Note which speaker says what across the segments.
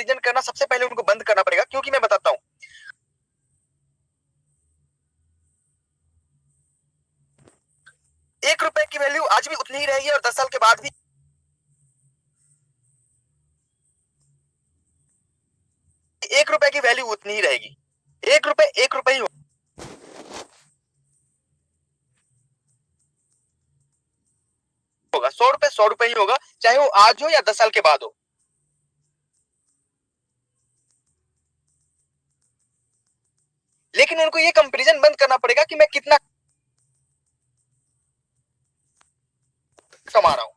Speaker 1: Comparison करना सबसे पहले उनको बंद करना पड़ेगा, क्योंकि मैं बताता हूं, 1 रुपए की वैल्यू आज भी उतनी ही रहेगी और 10 साल के बाद भी 1 रुपए की वैल्यू उतनी ही रहेगी। 1 रुपए 1 रुपए ही होगा, 100 रुपए 100 रुपए ही होगा, चाहे वो आज हो या 10 साल के बाद हो। लेकिन उनको ये कंपैरिजन बंद करना पड़ेगा कि मैं कितना कमा रहा हूं।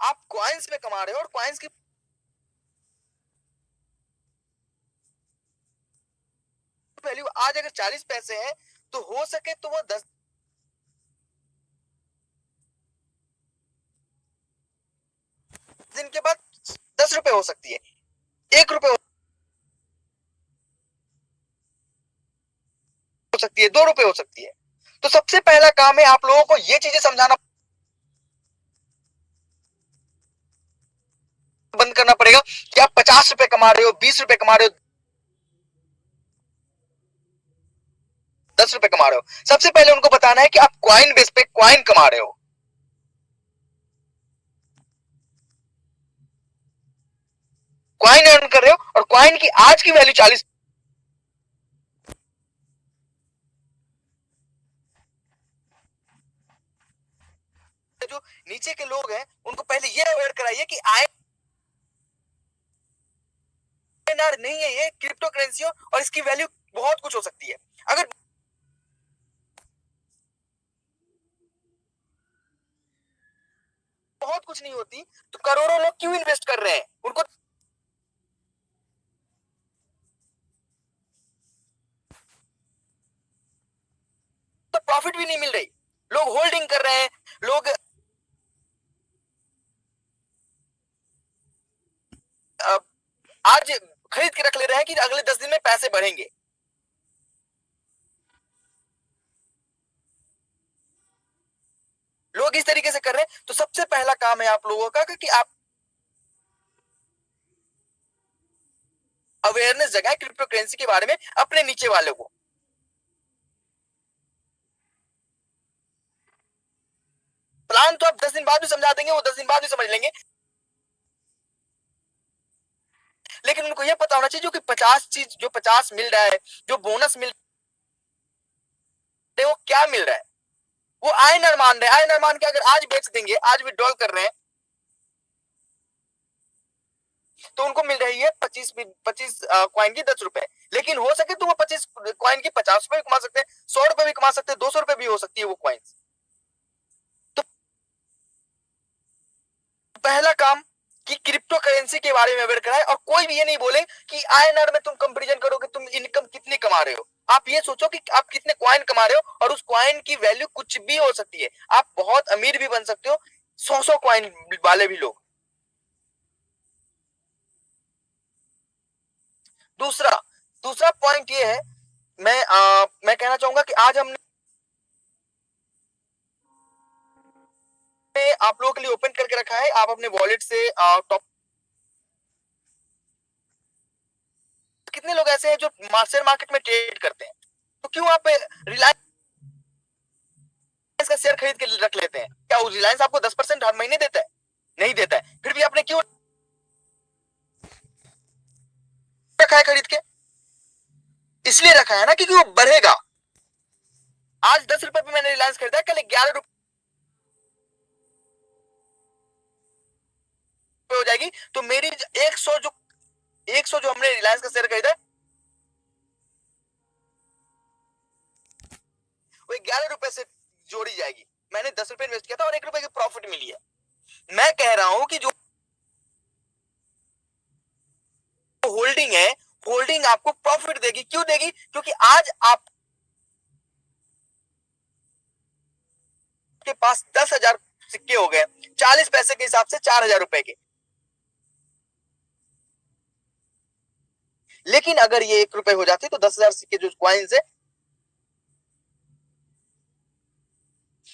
Speaker 1: आप कॉइन्स में कमा रहे हो और कॉइन्स की वैल्यू आज अगर 40 पैसे है तो हो सके तो वो 10 दिन के बाद 10 रुपए हो सकती है, 1 रुपए हो सकती है, 2 रुपए हो सकती है। तो सबसे पहला काम है आप लोगों को ये चीजें समझाना बंद करना पड़ेगा कि आप 50 रुपए कमा रहे हो, 20 रुपए कमा रहे हो, 10 रुपए कमा रहे हो। सबसे पहले उनको बताना है कि आप क्वाइन बेस पे क्वाइन कमा रहे हो, क्वाइन अर्न कर रहे हो, और क्वाइन की आज की वैल्यू 40, जो नीचे के लोग हैं उनको पहले ये अवेयर कराइए कि आईएनआर नहीं है, ये क्रिप्टो करेंसी हो और इसकी वैल्यू बहुत कुछ हो सकती है। अगर बहुत कुछ नहीं होती तो करोड़ों लोग क्यों इन्वेस्ट कर रहे हैं? उनको तो प्रॉफिट भी नहीं मिल रही, लोग होल्डिंग कर रहे हैं, लोग आज खरीद के रख ले रहे हैं कि अगले 10 दिन में पैसे बढ़ेंगे। लोग इस तरीके से कर रहे हैं। तो सबसे पहला काम है आप लोगों का कि आप अवेयरनेस जगाए क्रिप्टो करेंसी के बारे में अपने नीचे वाले को। प्लान तो आप 10 दिन बाद भी समझा देंगे, वो 10 दिन बाद भी समझ लेंगे, लेकिन उनको यह पता होना चाहिए जो कि 50 चीज जो 50 मिल रहा है, जो बोनस मिल रहा है, वो क्या मिल रहा है। वो आईएनआर मान रहे हैं, आईएनआर मान के अगर आज बेच देंगे, आज विड्रॉल कर रहे हैं, तो उनको मिल रही है 25 कॉइन की 10 रुपए। लेकिन हो सके तो वो 25 कॉइन की 50 रुपए भी कमा सकते हैं, 100 रुपए भी कमा सकते हैं, 200 रुपए भी हो सकती है वो कॉइन। तो पहला काम कि क्रिप्टो करेंसी के बारे में अवेयर कराए, और कोई भी ये नहीं बोले कि आईएनआर में तुम कंपैरिजन करो कि तुम इनकम कितनी कमा रहे हो। आप ये सोचो कि आप कितने कॉइन कमा रहे हो, और उस कॉइन की वैल्यू कुछ भी हो सकती है। आप बहुत अमीर भी बन सकते हो, 100 कॉइन वाले भी लोग। दूसरा दूसरा पॉइंट ये है, मैं कहना चाहूंगा कि आज हमने आप लोगों के लिए ओपन करके रखा है, आप अपने वॉलेट से टॉप। कितने लोग ऐसे हैं जो शेयर मार्केट में ट्रेड करते हैं, तो क्यों आप रिलायंस का शेयर खरीद के रख लेते हैं? क्या रिलायंस आपको 10% हर महीने देता है? नहीं देता है, फिर भी आपने क्यों रखा है खरीद के? इसलिए रखा है ना क्योंकि वो बढ़ेगा। आज 10 रुपए पे मैंने रिलायंस खरीदा, कल 11 रुपए हो जाएगी, तो मेरी 100 जो हमने रिलायंस का शेयर खरीदा, वो 11 रुपए से जोड़ी जाएगी। मैंने 10 रुपए इन्वेस्ट किया था और 1 रुपए की प्रॉफिट मिली है। मैं कह रहा हूं कि जो होल्डिंग है, होल्डिंग आपको प्रॉफिट देगी। क्यों देगी? क्योंकि आज आपके पास 10,000 सिक्के हो गए, 40 पैसे के हिसाब से 4,000 रुपए के। लेकिन अगर ये 1 रुपए हो जाती तो 10,000 सिक्के जो क्वाइंस है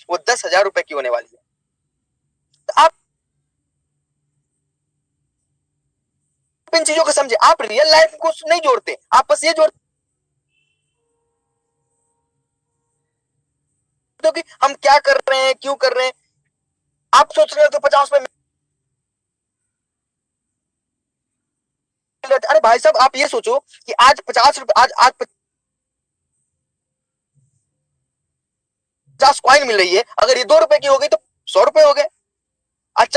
Speaker 1: वो 10,000 रुपए की होने वाली है। तो आप इन चीजों को समझे। आप रियल लाइफ को नहीं जोड़ते, आप बस ये जोड़ते हो कि हम क्या कर रहे हैं, क्यों कर रहे हैं। आप सोच रहे हो तो 50 रुपए, अरे भाई साहब आप ये सोचो कि आज 50 रुपए, आज आज 50 कॉइन मिल रही है, अगर ये 2 रुपए की हो गई तो 100 रुपए हो गए। आज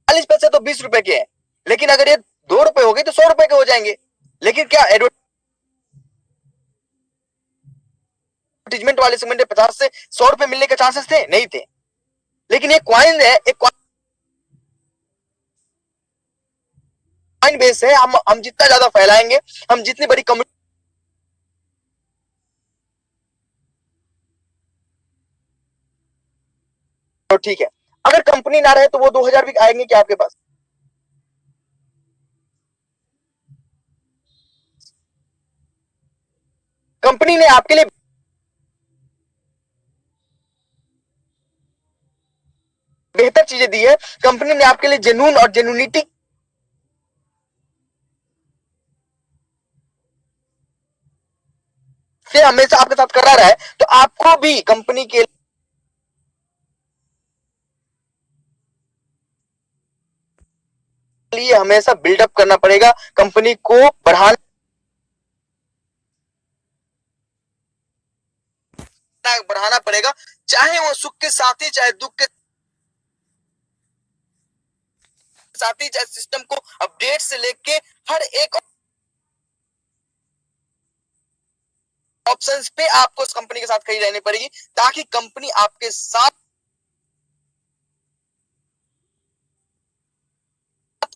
Speaker 1: 40 पैसे तो 20 रुपए के हैं, लेकिन अगर ये 2 रुपए हो गई तो 100 रुपए के हो जाएंगे। लेकिन क्या एडवर्टीजमेंट वाले सेगमेंट में 50 से 100 रुपए मिलने के चांसेस थे? नहीं थे। लेकिन ये क्वाइन है, एक क्वाइन बेस है, हम जितना ज्यादा फैलाएंगे, हम जितनी बड़ी कम्युनिटी, तो ठीक है। अगर कंपनी ना रहे तो वो 2000 भी आएंगे क्या आपके पास? कंपनी ने आपके लिए बेहतर चीजें दी है, कंपनी ने आपके लिए जेन्युइन और जेन्युइनिटी से हमेशा आपके साथ करा रहा है, तो आपको भी कंपनी के लिए हमेशा बिल्डअप करना पड़ेगा, कंपनी को बढ़ाना पड़ेगा, चाहे वो सुख के साथ ही, चाहे दुख के साथ ही, चाहे सिस्टम को अपडेट से लेके हर एक ऑप्शंस पे आपको उस कंपनी के साथ खड़ी रहनी पड़ेगी, ताकि कंपनी आपके साथ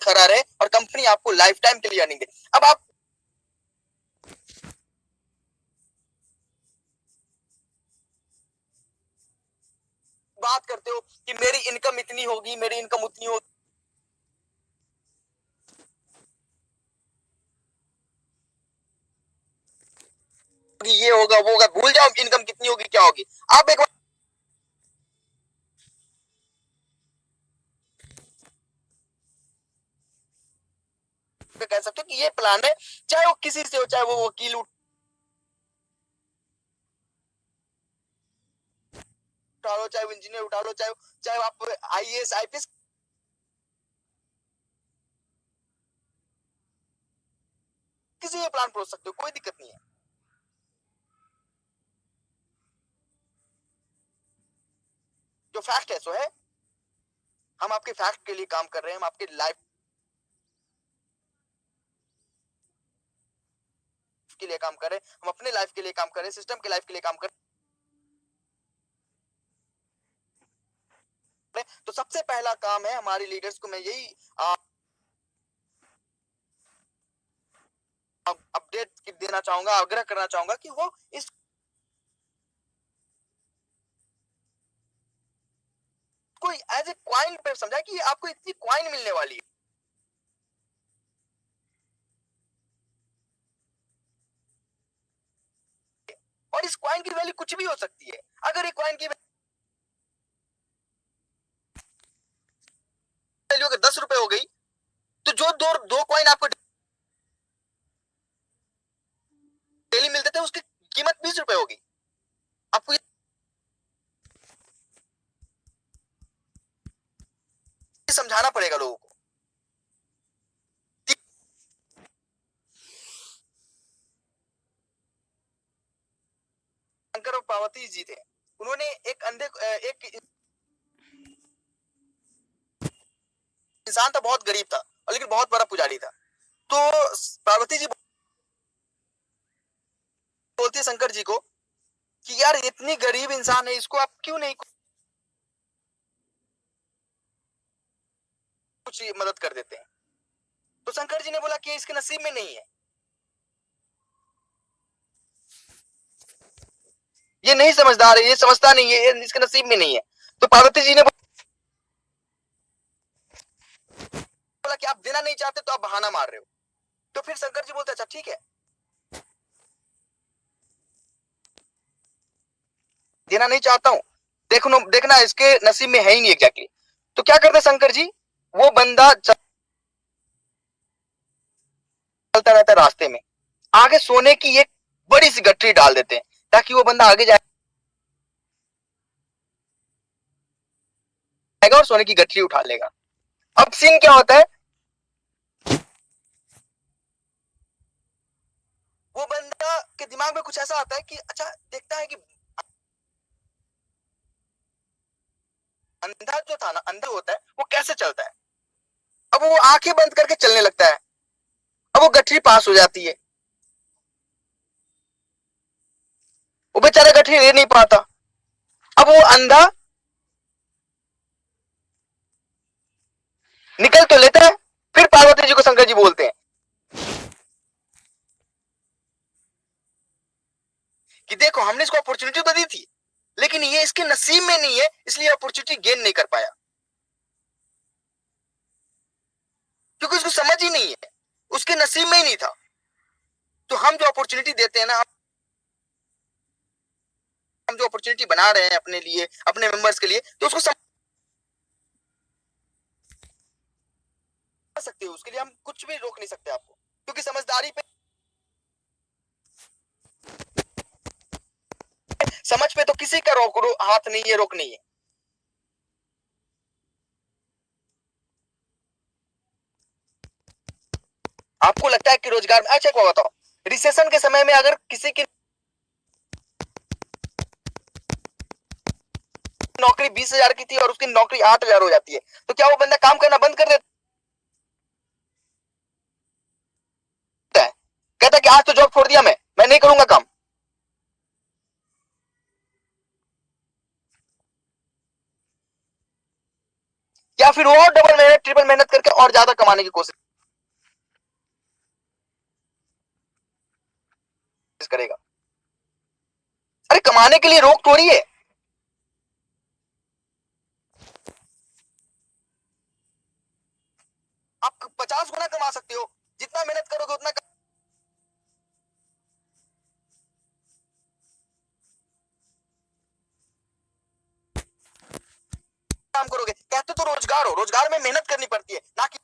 Speaker 1: खड़ा रहे और कंपनी आपको लाइफ टाइम के लिए अर्निंग दे। अब आप बात करते हो कि मेरी इनकम इतनी होगी, मेरी इनकम उतनी होगी, ये होगा वो होगा, भूल जाओ इनकम कितनी होगी क्या होगी। आप एक बार कह सकते हो कि ये प्लान है, चाहे वो किसी से हो, चाहे वो वकील उठा लो, चाहे वो इंजीनियर उठा लो, चाहे आप आईएएस आईपीएस, किसी भी प्लान पहुंच सकते हो, कोई दिक्कत नहीं है। जो फैक्ट है सो है, हम आपके फैक्ट के लिए काम कर रहे हैं, हम आपके लाइफ के लिए काम कर रहे हैं, हम अपने लाइफ के लिए काम कर रहे हैं, सिस्टम के लाइफ के लिए काम कर रहे हैं। तो सबसे पहला काम है हमारे लीडर्स को, मैं यही अपडेट देना चाहूंगा, आग्रह करना चाहूंगा कि वो इस कोई एज ए क्वाइन पे समझा कि आपको इतनी क्वाइन मिलने वाली है, और इस क्वाइन की वैल्यू कुछ भी हो सकती है। अगर एक क्वाइन की वैल्यू अगर 10 रुपए हो गई, तो जो दो दो क्वाइन आपको डेली मिलते थे, उसकी कीमत 20 रुपए होगी। आपको ये समझाना पड़ेगा लोगों को। शंकर और पार्वती जी थे, उन्होंने एक अंधे, एक इंसान था, बहुत गरीब था, और लेकिन बहुत बड़ा पुजारी था। तो पार्वती जी बोलती है शंकर जी को कि यार इतनी गरीब इंसान है, इसको आप क्यों नहीं कुछ मदद कर देते हैं। तो शंकर जी ने बोला कि इसके नसीब में नहीं है, ये नहीं समझदार है, ये समझता नहीं है, इसके नसीब में नहीं है। तो पार्वती जी ने बोला कि आप देना नहीं चाहते तो आप बहाना मार रहे हो। तो फिर शंकर जी बोलते अच्छा ठीक है, देना नहीं चाहता हूं, देखना इसके नसीब में है ही नहीं एग्जैक्टली। तो क्या करते शंकर जी, वो बंदा चलता रहता है, रास्ते में आगे सोने की एक बड़ी सी गठरी डाल देते हैं ताकि वो बंदा आगे जाएगा और सोने की गठरी उठा लेगा। अब सीन क्या होता है, वो बंदा के दिमाग में कुछ ऐसा आता है कि अच्छा देखता है कि अंधा जो था ना, अंधा होता है वो कैसे चलता है। अब वो आंखें बंद करके चलने लगता है, अब वो गठरी पास हो जाती है, वो बेचारा गठरी ले नहीं पाता। अब वो अंधा निकल तो लेता है, फिर पार्वती जी को शंकर जी बोलते हैं कि देखो हमने इसको अपॉर्चुनिटी तो दी थी, लेकिन ये इसके नसीब में नहीं है, इसलिए अपॉर्चुनिटी गेन नहीं कर पाया, क्योंकि उसको समझ ही नहीं है, उसके नसीब में ही नहीं था। तो हम जो अपॉर्चुनिटी देते हैं ना, हम जो अपॉर्चुनिटी बना रहे हैं अपने लिए, अपने मेंबर्स के लिए, तो उसको समझ सकते हो, उसके लिए हम कुछ भी रोक नहीं सकते आपको, क्योंकि समझदारी पे, समझ पे तो किसी का हाथ नहीं है, रोक नहीं है। आपको लगता है कि रोजगार में, अच्छा को बताओ, रिसेशन के समय में अगर किसी की नौकरी 20,000 की थी और उसकी नौकरी 8,000 हो जाती है, तो क्या वो बंदा काम करना बंद कर देता है, कहता है कि आज तो जॉब छोड़ दिया, मैं नहीं करूंगा काम। या फिर वो डबल मेहनत ट्रिपल मेहनत करके और ज्यादा कमाने की कोशिश करेगा। अरे कमाने के लिए रोक थोड़ी है, आप 50 गुना कमा सकते हो, जितना मेहनत करोगे उतना काम करोगे। कहते तो रोजगार हो, रोजगार में मेहनत करनी पड़ती है, ना कि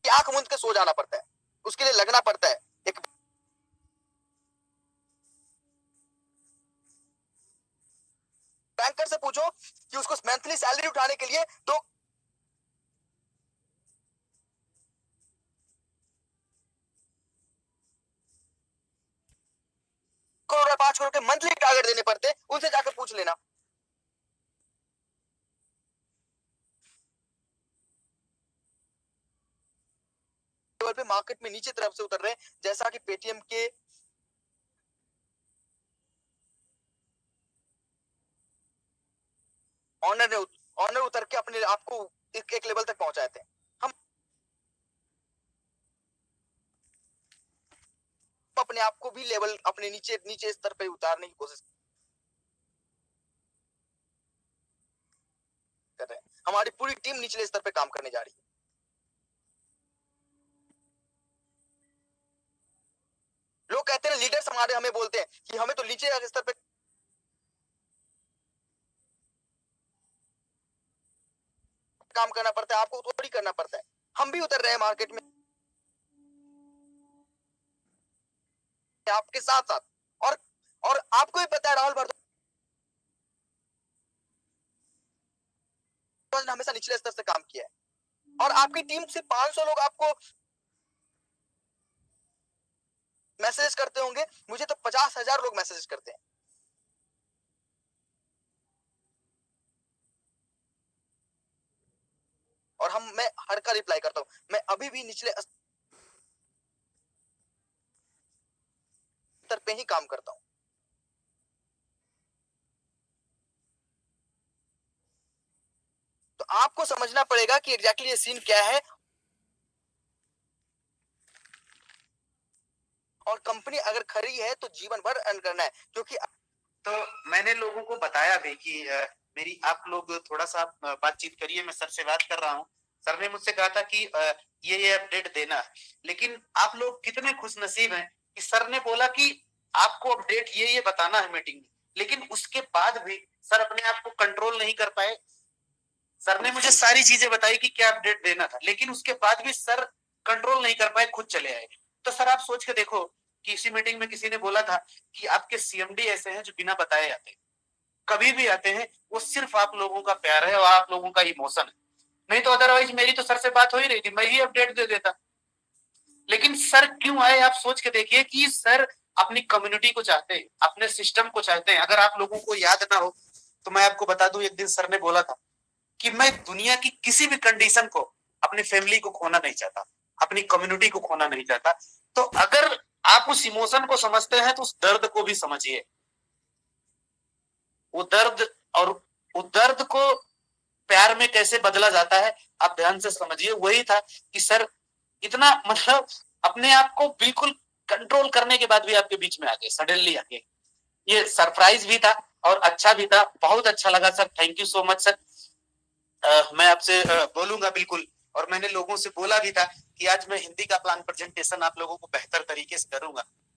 Speaker 1: आंख मूंद के सो जाना पड़ता है, उसके लिए लगना पड़ता है। एक बैंकर से पूछो कि उसको मंथली सैलरी उठाने के लिए 2 करोड़ 5 करोड़ के मंथली टारगेट देने पड़ते, उनसे जाकर पूछ लेना। लेवल पे मार्केट में नीचे तरफ से उतर रहे हैं, जैसा कि पेटीएम के ऑनर ने ऑनर उतर के अपने आप को एक लेवल तक पहुंचाए थे। हम अपने आप को भी लेवल अपने नीचे नीचे स्तर पे उतारने की कोशिश कर रहे हैं। हमारी पूरी टीम निचले स्तर पे काम करने जा रही है। लोग कहते हैं लीडर्स हमारे हमें बोलते हैं कि हमें तो नीचे स्तर पे काम करना पड़ता है, आपको थोड़ी करना पड़ता है। हम भी उतर रहे हैं मार्केट में आपके साथ साथ। और आपको भी पता है राहुल भारद्वाज ने हमेशा निचले स्तर से काम किया है, और आपकी टीम से 500 लोग आपको मैसेज करते होंगे, मुझे तो 50,000 लोग मैसेज करते हैं। और मैं हर का रिप्लाई करता हूं, मैं अभी भी निचले स्तर पे ही काम करता हूं। तो आपको समझना पड़ेगा कि एग्जैक्टली ये सीन क्या है, और कंपनी अगर खरी है तो जीवन भर अर्न करना है, क्योंकि
Speaker 2: तो मैंने लोगों को बताया भी कि मेरी आप लोग थोड़ा सा बातचीत करिए, मैं सर से बात कर रहा हूँ। सर ने मुझसे कहा था कि ये अपडेट देना, लेकिन आप लोग कितने खुशनसीब हैं कि सर ने बोला कि आपको अपडेट ये बताना है मीटिंग में, लेकिन उसके बाद भी सर अपने आप को कंट्रोल नहीं कर पाए। सर ने मुझे सारी चीजें बताई कि क्या अपडेट देना था, लेकिन उसके बाद भी सर कंट्रोल नहीं कर पाए, खुद चले आए। तो सर आप सोच के देखो कि इसी मीटिंग में किसी ने बोला था कि आपके सीएमडी ऐसे हैं जो बिना बताए आते हैं, कभी भी आते हैं, वो सिर्फ आप लोगों का प्यार है और आप लोगों का इमोशन है। नहीं तो अदरवाइज मेरी तो सर से बात हो ही रही थी, मैं ही अपडेट दे देता। लेकिन सर क्यों आए, आप सोच के देखिए कि सर अपनी कम्युनिटी को चाहते हैं, अपने सिस्टम को चाहते हैं। अगर आप लोगों को याद ना हो तो मैं आपको बता दूं, एक दिन सर ने बोला था कि मैं दुनिया की किसी भी कंडीशन को अपनी फैमिली को खोना नहीं चाहता, अपनी कम्युनिटी को खोना नहीं चाहता। तो अगर आप उस इमोशन को समझते हैं तो उस दर्द को भी समझिए। वो दर्द और उस दर्द को प्यार में कैसे बदला जाता है आप ध्यान से समझिए। वही था कि सर इतना मतलब अपने आप को बिल्कुल कंट्रोल करने के बाद भी आपके बीच में आ गए, सडनली आ गए। ये सरप्राइज भी था और अच्छा भी था, बहुत अच्छा लगा sir, thank you so much sir. मैं आपसे बोलूंगा बिल्कुल, और मैंने लोगों से बोला भी था कि आज मैं हिंदी का प्लान प्रेजेंटेशन आप लोगों को बेहतर तरीके से करूंगा।